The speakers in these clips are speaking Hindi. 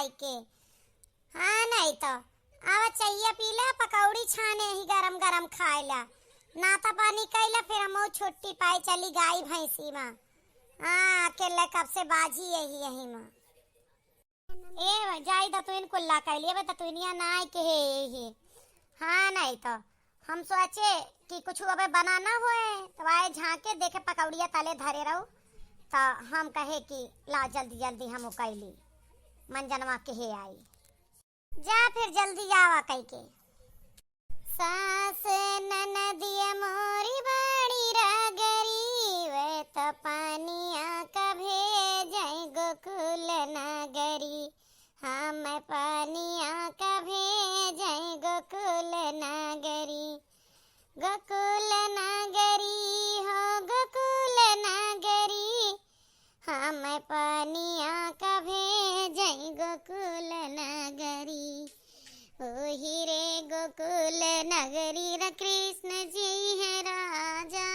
खाए के। हाँ नहीं तो आवा चाहिए पीला पकौड़ी छाने ही गरम गरम खाएला नाता पानी कैला फिर हम छुट्टी पाई चली गाय भैंसी माँ। हाँ अकेले कब से बाजी यही यही माँ ए जाई द तू इनको ला कैलिए बता तू इनिया ना के हे। हाँ नहीं तो हम सोचे कि कुछ अबे बनाना होए तो आए झांके देखे पकौड़िया तले धरे रहो तो हम कहे कि ला जल्दी जल्दी हम कैली मंजनवा के हे आई जा फिर जल्दी जावा कह के। सास ननदिया मोरी बड़ी रगरी वे तो पानिया कभे जाए गोकुल नगरी। हम पानिया कभे जाए गोकुल नगरी। गोकुल नगरी हो गोकुल नगरी हम पानिया कभे जाए गोकुल नगरी। ओही रे गोकुल नगरी र कृष्ण जी है राजा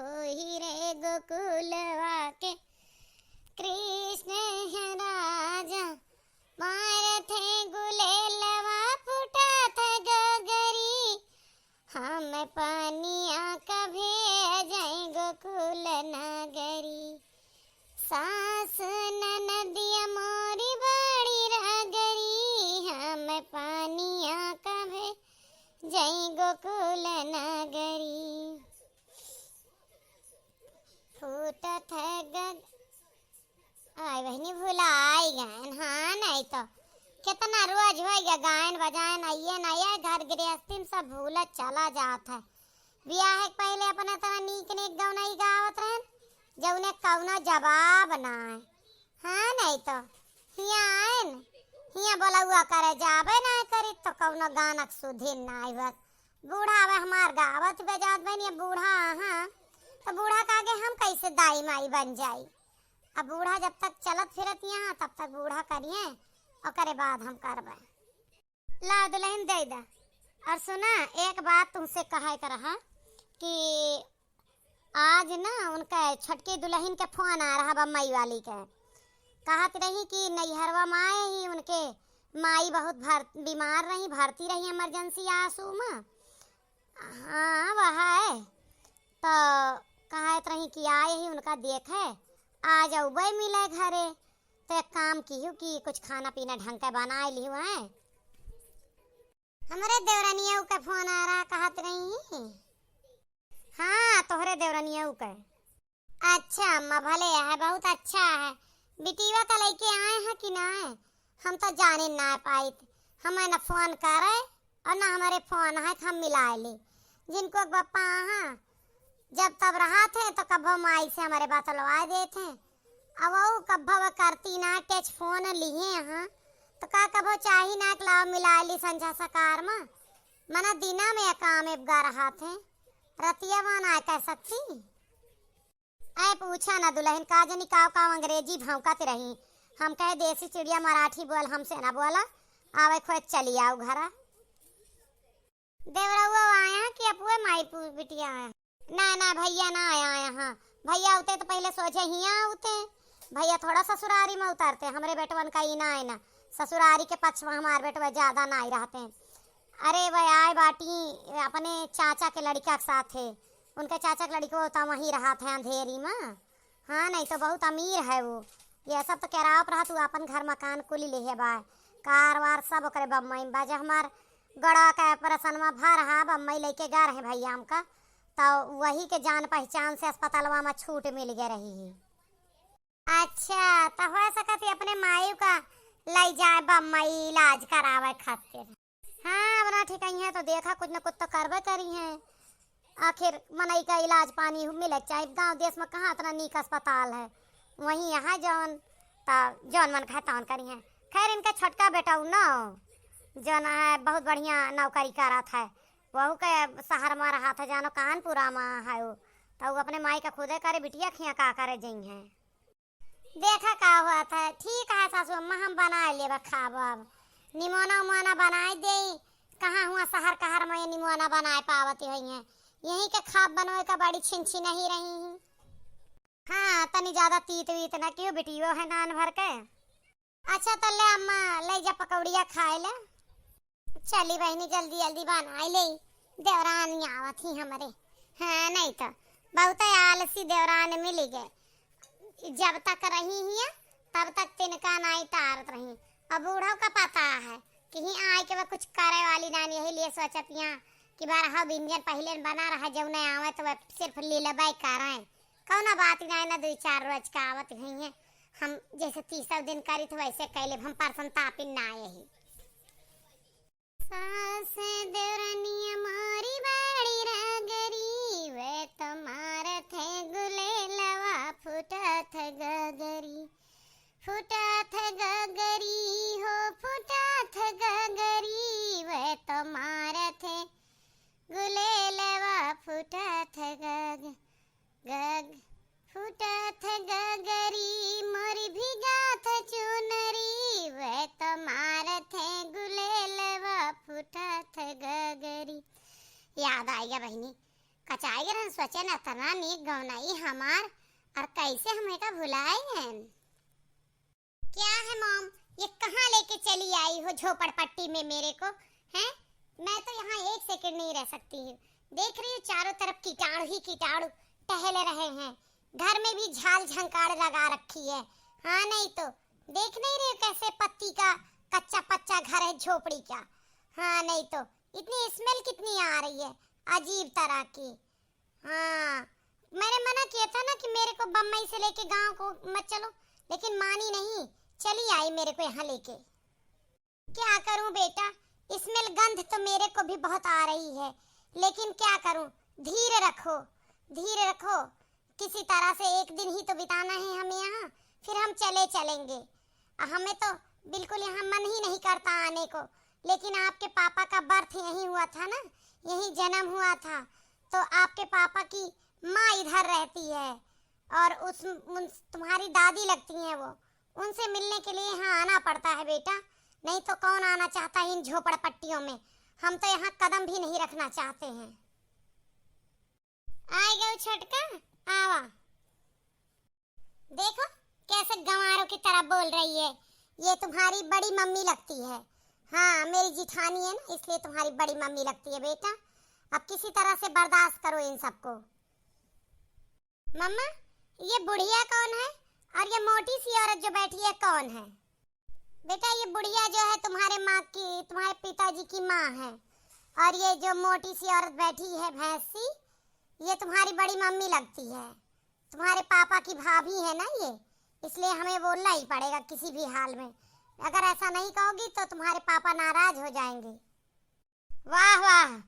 ओही रे गोकुल वाके कृष्ण है राजा। मार थे गुलेलवा फूटा था गगरी हम पानिया कभे जाए गोकुल नगरी। सास ननदिया मोरी बड़ी रगरी हम पानिया कभे जाए गोकुल नगरी। फूटत है गग आय बहनी भूला आई गए। हाँ नहीं तो कितना रोज हो गया गायन बजायन आइए ना ये घर गृहस्थी में सब भूलत चला जात है। ब्याह के पहले अपना तरह नीक नीक गौना ही गावत रहे जौने कौनो जवाब ना है। हाँ नहीं तो हिया आयन हिया बोला हुआ करे जाबे ना करे तो कौनो गानक सुधीर ना आई बस बूढ़ा वे हमार गावत बजात बनी बूढ़ा। हाँ तो बूढ़ा का आगे हम कैसे दाई माई बन जाई। अब बूढ़ा जब तक चलत फिरत यहाँ तब तक बूढ़ा करिए और करे बाद हम करबे। ला दुल्हन दे दा। और सुना एक बात तुमसे कहा कर रहा कि आज ना उनका छटके दुल्हन के फोन आ रहा बम्मई वाली के कहत रही कि नैहरवा माए ही उनके माई बहुत बीमार रही भर्ती रही इमरजेंसी आंसू में। हाँ वह है तो कहत रही कि आए ही उनका देखे आ जाओ भाई मिले घरे तो एक काम की कि कुछ खाना पीना ढंग का बना ली है। हमारे देवरानिया का फोन आ रहा कहत रही। हाँ तोहरे देवरानिया का। अच्छा अम्मा भले है बहुत अच्छा है। बिटिया का लेके आए हैं कि ना हम तो जाने ना पाई हमें न फोन करे और ना हमारे फोन है हम मिला ले जिनको बप्पा हाँ जब तब रहा थे तो कब्बो माई से हमारे बात लवा देते अब वो कब्बो करती ना टच फोन लिए यहाँ तो का कब्बो चाही ना लाओ मिला ली संझा सकार में मना दिना में काम गा रहा थे रतिया ना कह सकती। ऐ पूछा ना दुल्हन का जनी काव काव अंग्रेजी भौंकत रही हम कहे देसी चिड़िया मराठी बोल हमसे ना बोला आवे खोज चली आओ घरा। देवरउआ आया कि अपुए माई बिटिया आया। ना ना भैया ना आया यहाँ भैया उते तो पहले सोचे ही आते भैया थोड़ा ससुरारी में उतरते हमरे बेटवन का ही ना है ना ससुरारी के पक्ष में हमारे बेटवा ज्यादा ना ही रहते हैं। अरे वह आए बाटी अपने चाचा के लड़का के साथ है उनके चाचा के लड़को तो वहीं रहा था अंधेरी में। हाँ नहीं तो बहुत अमीर है वो ये सब तो किराया पर तू अपन घर मकान कुल ले है बा कार वार सब करे बम्मई बाजा हमार गड़ा का प्रसन्नमा भर रहा बम्मई लेके गा रहे भैया हमका तो वही के जान पहचान से अस्पतालवा में छूट मिल गए रही है। अच्छा तो हो सकती अपने मायू का ले जाए बम्मई इलाज करावे खातिर। हाँ बना ठीक है तो देखा कुछ न कुछ तो करवे करी है आखिर मनई का इलाज पानी मिले चाहिए गांव देश में कहाँ इतना नीक अस्पताल है वहीं यहाँ जौन जौन मन खाए तौन करी है। खैर इनका छोटका बेटा न जौन है बहुत बढ़िया नौकरी करत है वहू के शहर में रहा था जानो कानपुरा में है वो तो वो अपने माई का खुदे करे बिटिया खिया का करे जई है। देखा का हुआ था ठीक है सासू अम्मा हम बना लेबा खाब अब निमोना उमोना बनाए दे कहाँ हुआ शहर कहर में निमोना बनाए पावती हुई है यहीं के खाब बनवे का बड़ी छिनछी नहीं रही। हाँ तनी ज्यादा तीत वीत न क्यों बिटियो है नान भर के। अच्छा तो ले अम्मा, ले जा पकौड़िया खाए ले। चली बहनी जल्दी जल्दी बनाई ले, देवरानी आवत ही हमारे। हाँ नहीं तो बहुत आलसी देवरान मिल गए। जब तक रही ही तब तक तिनका नहीं तारत रही। अब बूढ़ों का पता है कि ही आए के वह कुछ करे वाली नानी, यही लिए सोचत यहाँ कि बार हाँ व्यंजन पहले बना रहा जब नहीं आवे तो वह सिर्फ लीलाबाई कर रहे हैं। कौन बात नहीं ना, 2-4 रोज का आवत गई है। हम जैसे 30 दिन करी तो वैसे कैले हम परसन तापिन ना आए ही। सास देवरानी हमारी बड़ी रगरी, वे तुम्हारे थे गुलेलवा फूटा थे गगरी। फूटा थे गगरी हो फूटा थे गगरी, वे तुम्हारे थे गुलेलवा फूटा थे गग गग। फूटा थे गगरी मोरी भिगा थे चुनरी, वे तुम्हारे थे गुलेलवा फूटा थे गगरी। याद आ गया बहनी, कचाई रन सोचे न तना नीक गौनाई हमार, और कैसे हमें का भुलाए हैं। क्या है मॉम, ये कहाँ लेके चली आई हो झोपड़पट्टी में मेरे को हैं? मैं तो यहाँ 1 सेकंड नहीं रह सकती हूँ। देख रही हूँ चारों तरफ कीटाणु ही कीटाणु टहल रहे हैं। घर में भी झाल झंकार लगा रखी है। हाँ नहीं तो देख नहीं रहे कैसे पत्ती का कच्चा पच्चा घर है झोपड़ी का। हाँ नहीं तो इतनी स्मेल कितनी आ रही है अजीब तरह की। हाँ मैंने मना किया था ना कि मेरे को बम्बई से लेके गांव को मत चलो, लेकिन मानी नहीं, चली आई मेरे को यहाँ लेके। क्या करूं बेटा, स्मेल गंध तो मेरे को भी बहुत आ रही है, लेकिन क्या करूं। धीरे रखो धीरे रखो, किसी तरह से एक दिन ही तो बिताना है हमें यहाँ, फिर हम चले चलेंगे। हमें तो बिल्कुल यहाँ मन ही नहीं करता आने को, लेकिन आपके पापा का बर्थ यहीं हुआ था ना, यहीं जन्म हुआ था, तो आपके पापा की माँ इधर रहती है और तुम्हारी दादी लगती हैं वो, उनसे मिलने के लिए यहाँ आना पड़ता है बेटा, नहीं तो कौन आना चाहता है इन झोपड़पट्टियों में। हम तो यहाँ कदम भी नहीं रखना चाहते हैं। आए गए छोटका, आवा। देखो कैसे गंवारों की तरह बोल रही है, ये तुम्हारी बड़ी मम्मी लगती है। हाँ मेरी जिठानी है ना, इसलिए तुम्हारी बड़ी मम्मी लगती है बेटा। अब किसी तरह से बर्दाश्त करो इन सबको। मम्मा ये बुढ़िया कौन है और ये मोटी सी औरत जो बैठी है कौन है? बेटा ये बुढ़िया जो है तुम्हारे माँ की, तुम्हारे पिताजी की माँ है, और ये जो मोटी सी औरत बैठी है भैंस सी, ये तुम्हारी बड़ी मम्मी लगती है। तुम्हारे पापा की भाभी है ना ये, इसलिए हमें बोलना ही पड़ेगा किसी भी हाल में। अगर ऐसा नहीं कहोगी तो तुम्हारे पापा नाराज हो जाएंगे। वाह वाह,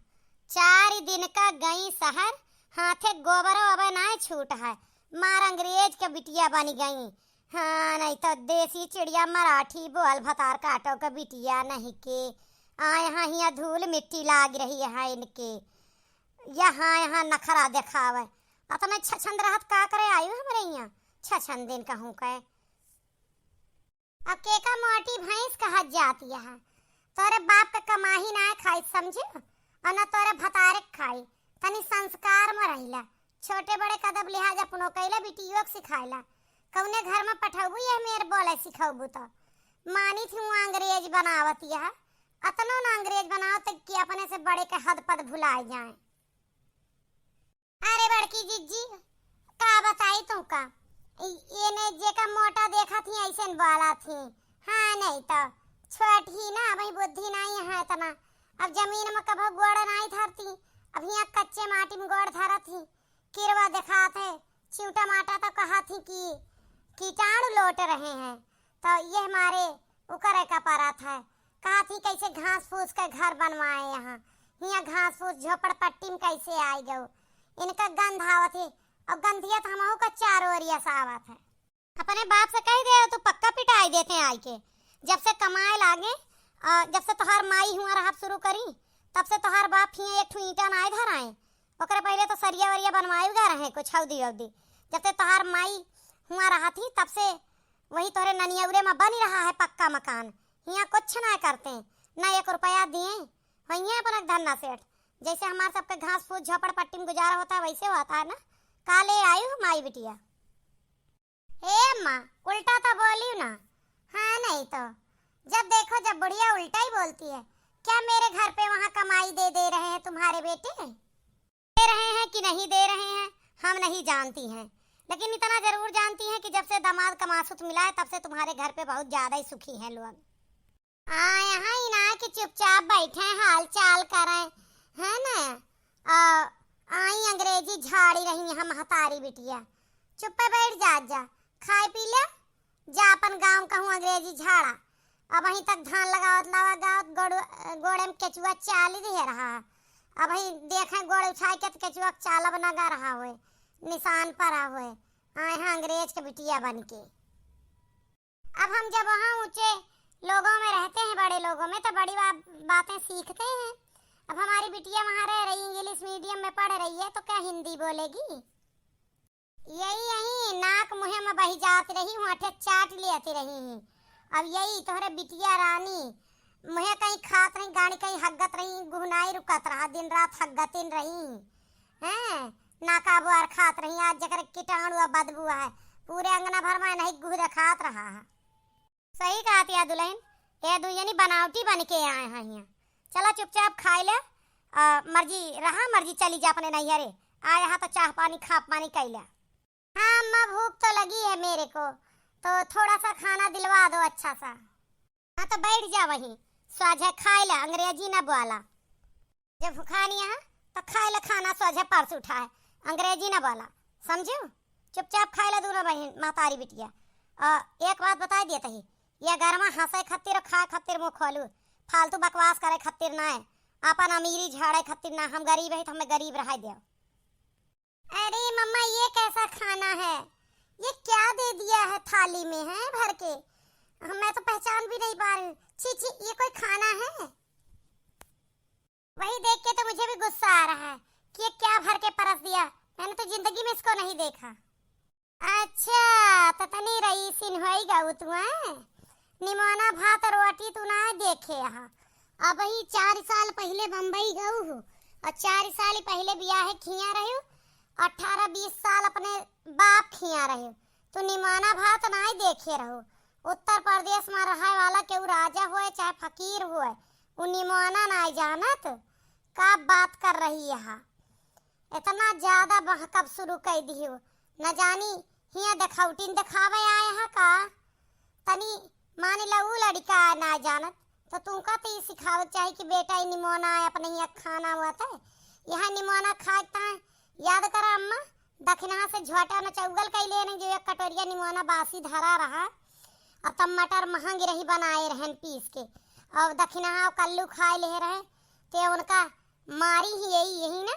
4 दिन का गई शहर, हाथे गोबर अब ना छूट है, मार अंग्रेज के बिटिया बन गई। हाँ नहीं तो देसी चिड़िया मराठी बोल भतार काटो का बिटिया नहीं के। यहाँ यहाँ धूल मिट्टी लाग रही है इनके, यहाँ यहाँ नखरा दिखावे। अतने छछन रहत का करे आयु हमारे यहाँ, छछन दिन कहूँ कहे। अब के का मोटी भैंस कहा जाती है, तोरे बाप का कमाही ना खाई समझे, और न तोरे भतारे खाई। तनी संस्कार में रहिला, छोटे बड़े कदम लिहाज अपनो कैला बिटियों के सिखाइला। कौने घर में पठाबू ये मेरे बोले सिखाबू तो मानी थी हूँ अंग्रेज बनावत यह, अतनो ना अंग्रेज बनाओ तक कि अपने से बड़े के हद पद भुलाए जाए। अरे बड़की जिज्जी का बताई तू का, ये ने जे का मोटा देखा थी ऐसे वाला थी। हाँ नहीं तो छोटी ना भाई बुद्धि नहीं है इतना। अब जमीन में कभी गोड़ नहीं धरती, अब यहाँ कच्चे माटी में गोड़ धरा थी। किरवा दिखा थे चिवटा माटा तो कहा थी कि कीटाणु लौट रहे हैं, तो ये हमारे उकर का परा था। कहा थी कैसे घास फूस का घर बनवाए यहाँ घास फूस झोपड़पट्टी में कैसे आई गो। इनका गंध आवत है, और गंधियत हमहू का चारों ओरिया से आवत है। अपने बाप से कह दे तो पक्का पिटाई देते हैं आई के। जब से कमाए लागे, जब से तोहार माई हुआ रहा शुरू करी, तब से तोहार बाप ही एक ईंटा ना धर आए। ओकरे पहले तो सरिया वरिया बनवाए गा रहे कुछ हौदी हौदी। जब से तोहार माई हुआ रहा थी तब से वही तोरे ननियौरे में बन रहा है पक्का मकान। यहाँ कुछ ना करते, ना 1 रुपया दिए वही अपना धन्ना सेठ। जैसे हमारे सबके घास फूस झोपड़पट्टी में गुजारा होता है वैसे होता है ना। काले आयु माई बिटिया। हे अम्मा उल्टा तो बोली ना। हाँ नहीं तो, जब देखो जब बुढ़िया उल्टा ही बोलती है। क्या मेरे घर पे वहाँ कमाई दे रहे हैं तुम्हारे बेटे? दे रहे हैं कि नहीं दे रहे हैं हम नहीं जानती हैं, लेकिन इतना जरूर जानती हैं कि जब से दामाद का मासूत मिला है तब से तुम्हारे घर पे बहुत ज्यादा ही सुखी हैं लोग। यहाँ ही ना कि चुपचाप बैठे हाल चाल करें, है ना? आई अंग्रेजी झाड़ी रही हम हतारी बिटिया, चुप पे बैठ जा, खाए पी ले, जा अपन गाँव कहूँ अंग्रेजी झाड़ा। अब वहीं तक धान लगावत लावा गोड़े में केचुआ चाल ही दे रहा है। अब वहीं देखें गोड़ उठाए के तो केचुआ चाल बना रहा हुए, निशान पड़ा हुए, आए हैं अंग्रेज के बिटिया बन के। अब हम जब वहाँ ऊंचे लोगों में रहते हैं, बड़े लोगों में, तो बड़ी बातें सीखते हैं। अब हमारी बिटिया वहाँ रह रही, इंग्लिश मीडियम में पढ़ रही है, तो क्या हिंदी बोलेगी? यही नाक मुँह में बही जाती रही, होंठे चाट लेती रही। अब यही तोहरे बिटिया रानी मुहे कहीं खात नहीं, गाड़ी कहीं हगत रही, गुहनाई रुकत रहा, दिन रात हगतिन रही हैं, नाका बुआर खात रही। आज जकर कीटाणु और बदबू है, पूरे अंगना भर में नहीं गुहर खात रहा है। सही कहती है दुल्हन, ये दुजनी बनावटी बन के आए हैं यहाँ। चला चुपचाप खाई ले, मर्जी रहा मर्जी चली जा अपने नैहरे, आया है तो चाह पानी खा पानी कैला। हाँ अम्मा भूख तो लगी है मेरे को, तो थोड़ा सा खाना दिलवा दो अच्छा सा। हाँ तो बैठ जा वहीं, स्वाझे खाए ला, अंग्रेजी न बोला। जब खानी है तो खाए ला खाना, स्वाझे पर्स उठाए, अंग्रेजी न बोला, समझो? चुपचाप खाए ला दोनों बहन मातारी बिटिया। एक बात बता दिए तही, ये गरमा हंसे खत्तिर खाए खत्तिर मुँह खोलू, फालतू बकवास करे खत्तिर ना है, अपन अमीरी झाड़े खत्तिर ना। हम गरीब है तो हमें गरीब रह दो। अरे मम्मा ये कैसा खाना है, ये क्या दे दिया है थाली में है भर के, मैं तो पहचान भी नहीं पा रही। छी छी, ये कोई खाना है? वही देख के तो मुझे भी गुस्सा आ रहा है कि ये क्या भर के परस दिया, मैंने तो जिंदगी में इसको नहीं देखा। अच्छा तो तनी रईसिन होइगा तू है, निमोना भात रोटी तू ना देखे यहाँ। अब ही 4 साल पहले बम्बई गऊ हो, और 4 साल पहले ब्याह खिया रहे हो, 18-20 साल अपने बाप खिया रहे, तो निमाना भात ना ही देखे रहो। उत्तर प्रदेश में रहे वाला के राजा हुए चाहे फकीर हुए, वो निमाना ना जानत का बात कर रही है। इतना ज्यादा बहकब शुरू कर दी हो, न जानी हिया दिखौटीन दिखावे आए है का? तनी मान लो लड़का ना जानत तो तुमका तो सिखावे चाहिए कि बेटा निमोना अपने यहाँ खाना हुआ था, यहाँ निमोना खाता है। याद करा अम्मा, दक्षिणा से झोटा न चौगल कई ले नहीं, जो एक कटोरिया निमोना बासी धरा रहा, और तब मटर महंग रही बनाए रहन पीस के, और दक्षिणा कल्लू खाए ले रहे, ते उनका मारी ही यही ना।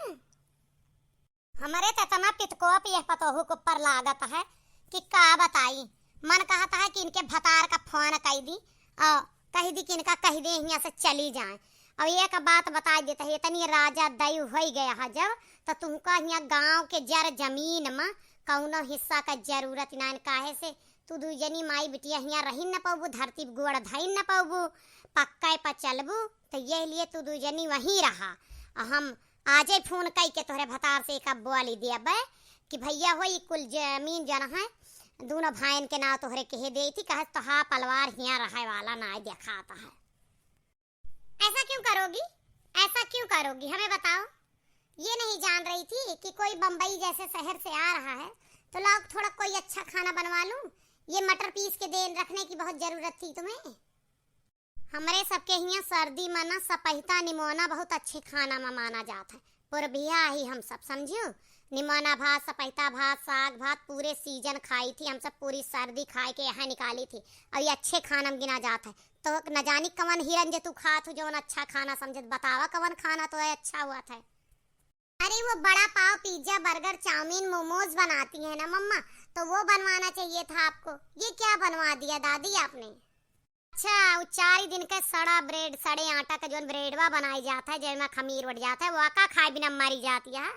हमारे तो इतना पितकोप यह पतोहू के ऊपर लागत है कि का बताई। मन कहता है कि इनके भतार का फोन कह दी, और कह दी कि इनका कह दे यहाँ से चली जाए। और एक बात बता देता है, इतनी राजा दयु हो गया है जब, तो तुमका यहाँ गांव के जर जमीन में कौनो हिस्सा का जरूरत ना, काहे से तू दूजनी माई बिटिया यहाँ रही न पाबू, धरती गोड़ धई न पाबू, पक्का पर चलबू, तो ये लिए तू दूजनी वहीं रहा। हम आजे फोन कई के तोहरे भतार से एक बोली दिया बे कि भैया हो कुल जमीन जन है दोनों भाईन के नाव तोहरे कहे दे थी, कहे तो हाँ पलवार यहाँ रहे वाला ना दिखाता है। ऐसा क्यों करोगी, ऐसा क्यों करोगी, हमें बताओ। ये नहीं जान रही थी कि कोई बम्बई जैसे शहर से आ रहा है तो लोग थोड़ा कोई अच्छा खाना बनवा लूं, ये मटर पीस के दे रखने की बहुत जरूरत थी तुम्हें। हमारे सबके यहाँ सर्दी में ना सपहिता निमोना बहुत अच्छे खाना में माना जाता है, पुरबिया ही हम सब समझो। निमोना भात, सपहिता भात, साग भात पूरे सीजन खाई थी हम सब, पूरी सर्दी खाए के यहाँ निकाली थी, और ये अच्छे खाना में गिना जाता है। तो न जानी कवन हिरन जे तू खात हो जो अच्छा खाना समझे, बतावा कवन खाना तो है अच्छा हुआ था। अरे वो बड़ा पाव पिज्जा बर्गर चाउमीन मोमोज बनाती है ना मम्मा, तो वो बनवाना चाहिए था आपको, ये क्या बनवा दिया दादी आपने। अच्छा वो 4 दिन का सड़ा ब्रेड, सड़े आटा का जो ब्रेडवा बनाई जाता है जिसमें खमीर उड़ जाता है, वो का खाए बिना मरी जाती है।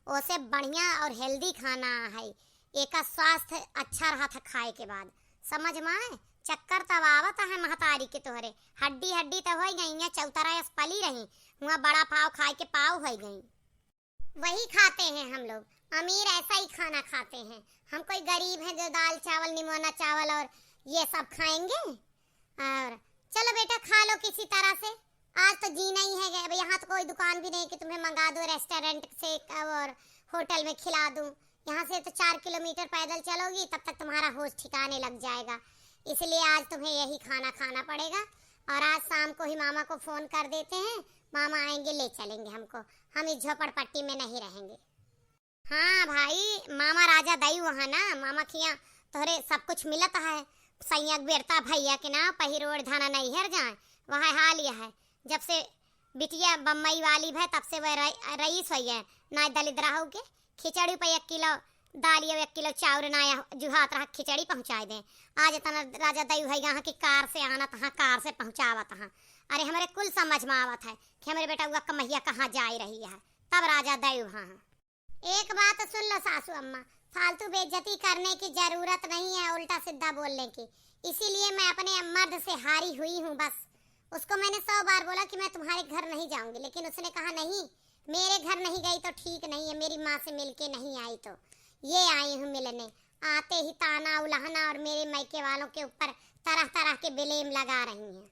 उसे बढ़िया और हेल्दी खाना है, एक स्वास्थ्य अच्छा रहा था खाए के बाद, समझ में। चक्कर तब आवत है महतारी के तोहरे, हड्डी हड्डी तो हो गई, चौतरा पली रही वहाँ, बड़ा पाव खाए के पाव हो गई। वही खाते हैं हम लोग, अमीर ऐसा ही खाना खाते हैं, हम कोई गरीब हैं जो दाल चावल निमोना चावल और ये सब खाएंगे। और चलो बेटा खा लो किसी तरह से, आज तो जीना ही है। अब यहाँ तो कोई दुकान भी नहीं कि तुम्हें मंगा दो रेस्टोरेंट से और होटल में खिला दूं। यहाँ से तो 4 किलोमीटर पैदल चलोगी तब तक तुम्हारा होश ठिकाने लग जाएगा, इसलिए आज तुम्हें यही खाना खाना पड़ेगा। और आज शाम को ही मामा को फोन कर देते हैं, मामा आएंगे ले चलेंगे हमको, हम इस झोपड़पट्टी में नहीं रहेंगे। हाँ भाई, मामा राजा दई वहाँ ना, मामा खिया तोहरे सब कुछ मिलता है। सैया बेरता भैया के नाम पहिरोड़ धाना नहीं हर जाए, वह हाल यह है। जब से बिटिया बम्बई वाली है तब से वह रईस हुई है ना, दलित रहू के खिचड़ी पे 1 किलो दाल या 1 किलो चावल ना जुहात रहा खिचड़ी पहुँचा दें। आज इतना राजा दई है यहाँ की कार से आना तहाँ कार से पहुँचावत हाँ। अरे हमारे कुल समझ में आवत है कि हमारे बेटा हुआ कमैया कहाँ जा रही है, तब राजा दई वहाँ। एक बात सुन लो सासू अम्मा, फालतू बेइज्जती करने की जरूरत नहीं है, उल्टा सीधा बोलने की। इसीलिए मैं अपने मर्द से हारी हुई हूँ बस। उसको मैंने 100 बार बोला कि मैं तुम्हारे घर नहीं जाऊंगी, लेकिन उसने कहा नहीं, मेरे घर नहीं गई तो ठीक नहीं है, मेरी माँ से मिलके नहीं आई तो ये आई हूँ मिलने। आते ही ताना उलाहना और मेरे मायके वालों के ऊपर तरह तरह के ब्लेम लगा रही हैं।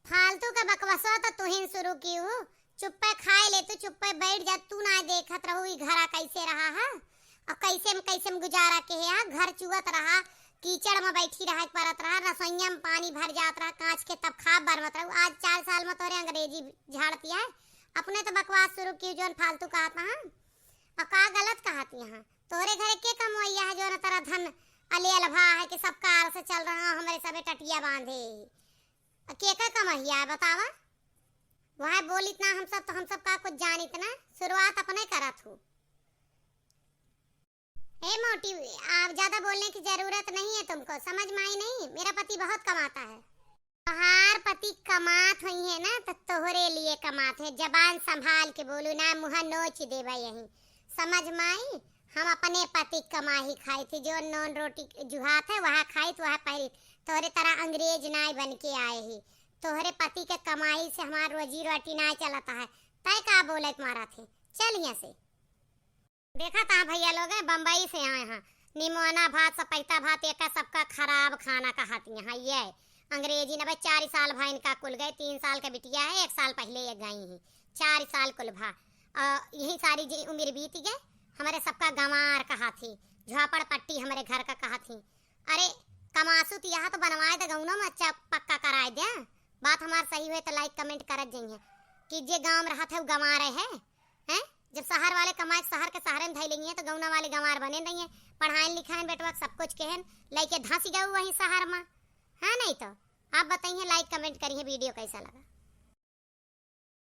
फालतू का बकवासा तो तू ही शुरू की हूँ। चुप्पे खाए ले तो चुप्पे बैठ जा, तू ना देखत रहू घरा कैसे रहा है और कैसे गुजारा के है। घर चुवत रहा, कीचड़ में बैठी रहा परत रहा, रसोईया में पानी भर जात रहा कांच के, तब खा बरमत रहू। आज 4 साल में तोरे अंग्रेजी झाड़ती है, अपने तो बकवास शुरू की जो फालतू कहता है और का गलत कहती है। तोरे घर के कमैया है जो न तेरा धन अले अलभा है कि सब कार से चल रहा, हमारे सबे टटिया बांधे के का कमैया है बतावा। वह बोल इतना हम सब का कुछ जान इतना, शुरुआत अपने करत हूँ। ए मोटी, आप ज्यादा बोलने की जरूरत नहीं है तुमको, समझ में आई नहीं? मेरा पति बहुत कमाता है। तोहार पति कमात हुई है ना तो तोहरे लिए कमात है। जबान संभाल के बोलू ना, मुँह नोच देवा यही, समझ में आई? हम अपने पति कमा ही खाई थी, जो नॉन रोटी जुहात है वह खाई तो वह पहली। तोहरे तरह अंग्रेज नाई बन के आए ही, तोहरे पति के कमाई से हमारा रोजी रोटी ना चलता है। तय का बोले तुम्हारा थे, चल यहाँ से। देखा था भैया लोग बम्बई से आए हैं, निमोना भात सपैता भात एक सबका खराब खाना कहती हैं। ये अंग्रेजी ने भाई 4 साल भाई इनका कुल गए, 3 साल का बिटिया है, 1 साल पहले ये गई हैं, 4 साल कुल भा यही सारी उम्र बीत गए। हमारे सबका गंवार कहा थी, झोपड़ पट्टी हमारे घर का कहा थी। अरे कमासू तो यहाँ तो बनवाए दे गौनों में, अच्छा पक्का कराए दे। बात हमार सही हुए तो लाइक कमेंट करत जाइए कि जे गांव रहा था वो गंवार है। जब शहर वाले कमाए शहर के सहारे में धै लेंगे तो गौना वाले गंवार बने नहीं। पढ़ाए लिखाए बेटवा सब कुछ कहन लैके धंस गए वहीं शहर में है नहीं। तो आप बताइए, लाइक कमेंट करिए, वीडियो कैसा लगा।